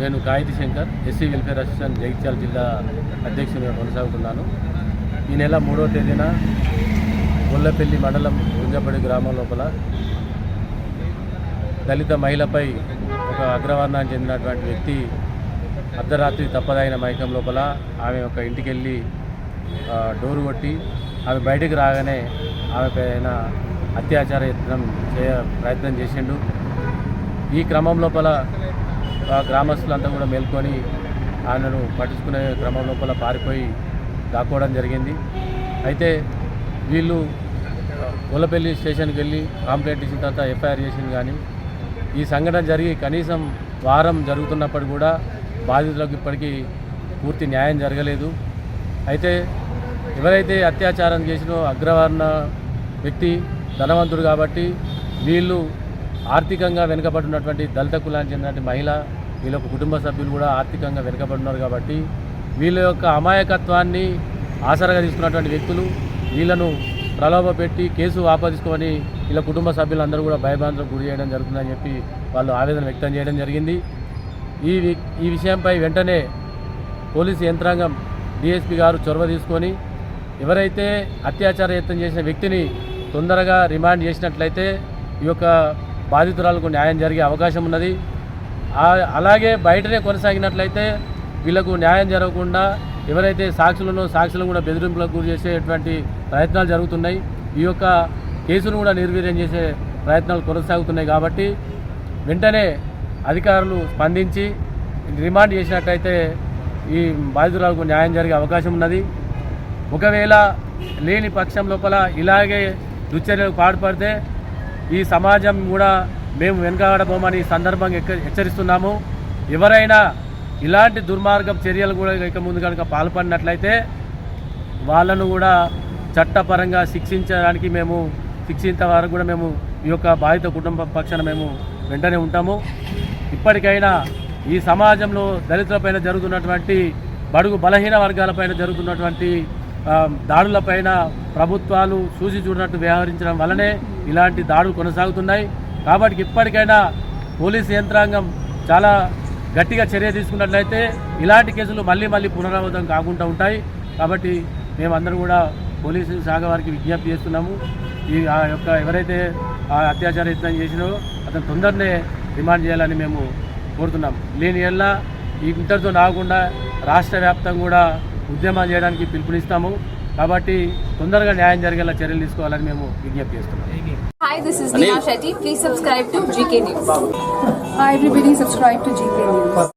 నేను Gayatri Shankar SC welfare assistant Jagtial జిల్లా అధ్యక్షునిగా కొనసాగుతున్నాను. ఈ నెల 3వ తేదీన గొల్లపల్లి మండలం గుంజపడి గ్రామం లోపల దళిత మహిళపై ఒక అగ్రవర్ణానికి చెందినటువంటి వ్యక్తి అర్ధరాత్రి తప్పదైన మైకం లోపల ఆమె ఒక ఇంటికి వెళ్ళి డోరు కొట్టి ఆమె బయటికి రాగానే ఆమె పైన అత్యాచార ప్రయత్నం చేసిండు. ఈ క్రమం లోపల గ్రామస్తులంతా కూడా మేల్కొని ఆయనను పట్టించుకునే క్రమం లోపల పారిపోయి దాక్కోవడం జరిగింది. అయితే వీళ్ళు గొల్లపల్లి స్టేషన్కి వెళ్ళి కంప్లైంట్ ఇచ్చిన తర్వాత ఎఫ్ఐఆర్ చేసింది. కానీ ఈ సంఘటన జరిగి కనీసం వారం జరుగుతున్నప్పుడు కూడా బాధితులకు ఇప్పటికీ పూర్తి న్యాయం జరగలేదు. అయితే ఎవరైతే అత్యాచారం చేసినో అగ్రవర్ణ వ్యక్తి ధనవంతుడు కాబట్టి వీళ్ళు ఆర్థికంగా వెనుకబడినటువంటి దళిత కులానికి చెందినటువంటి మహిళ వీళ్ళ కుటుంబ సభ్యులు కూడా ఆర్థికంగా వెనుకబడినారు కాబట్టి వీళ్ళ యొక్క అమాయకత్వాన్ని ఆసరగా తీసుకున్నటువంటి వ్యక్తులు వీళ్ళను ప్రలోభపెట్టి కేసు ఆపాదించుకొని వీళ్ళ కుటుంబ సభ్యులందరూ కూడా భయభ్రాంతులకు గురి చేయడం జరుగుతుందని చెప్పి వాళ్ళు ఆవేదన వ్యక్తం చేయడం జరిగింది. ఈ విషయంపై వెంటనే పోలీసు యంత్రాంగం డిఎస్పీ గారు చొరవ తీసుకొని ఎవరైతే అత్యాచార యత్నం చేసిన వ్యక్తిని తొందరగా రిమాండ్ చేసినట్లయితే ఈ యొక్క బాధితురాలకు న్యాయం జరిగే అవకాశం ఉన్నది. అలాగే బయటనే కొనసాగినట్లయితే వీళ్లకు న్యాయం జరగకుండా ఎవరైతే సాక్షులను కూడా బెదిరింపులకు గురి చేసేటువంటి ప్రయత్నాలు జరుగుతున్నాయి. ఈ యొక్క కేసును కూడా నిర్వీర్యం చేసే ప్రయత్నాలు కొనసాగుతున్నాయి. కాబట్టి వెంటనే అధికారులు స్పందించి రిమాండ్ చేసినట్లయితే ఈ బాధితురాలకు న్యాయం జరిగే అవకాశం ఉన్నది. ఒకవేళ లేని పక్షం లోపల ఇలాగే దుశ్చర్యలకు పాల్పడితే ఈ సమాజం కూడా మేము వెనుకబడబోమని సందర్భంగా హెచ్చరిస్తున్నాము. ఎవరైనా ఇలాంటి దుర్మార్గం చర్యలు కూడా ఇక ముందు కనుక పాల్పడినట్లయితే వాళ్ళను కూడా చట్టపరంగా శిక్షించేంత వరకు కూడా మేము ఈ యొక్క బాధిత కుటుంబ పక్షాన మేము వెంటనే ఉంటాము. ఇప్పటికైనా ఈ సమాజంలో దళితులపైన జరుగుతున్నటువంటి బడుగు బలహీన వర్గాలపైన జరుగుతున్నటువంటి దాడులపైన ప్రభుత్వాలు చూసి చూడనట్టు వ్యవహరించడం వల్లనే ఇలాంటి దాడులు కొనసాగుతున్నాయి. కాబట్టి ఇప్పటికైనా పోలీసు యంత్రాంగం చాలా గట్టిగా చర్య తీసుకున్నట్లయితే ఇలాంటి కేసులు మళ్ళీ పునరావృతం కాకుండా ఉంటాయి. కాబట్టి మేమందరం కూడా పోలీసు శాఖ వారికి విజ్ఞప్తి చేస్తున్నాము. ఆ యొక్క ఎవరైతే అత్యాచార యత్నం చేసినారో అతను తొందరనే రిమాండ్ చేయాలని మేము కోరుతున్నాం. లేని ఎల్ల ఈ ఇంతటితో రాకుండా రాష్ట్ర వ్యాప్తంగా కూడా ఉద్యమం చేయడానికి పిలుపునిస్తాము. కాబట్టి తొందరగా న్యాయం జరిగేలా చర్యలు తీసుకోవాలని మేము విజ్ఞప్తి చేస్తున్నాం. Hi, this is Neha Shetty. Please subscribe to GK News. Hi everybody, subscribe to GK News.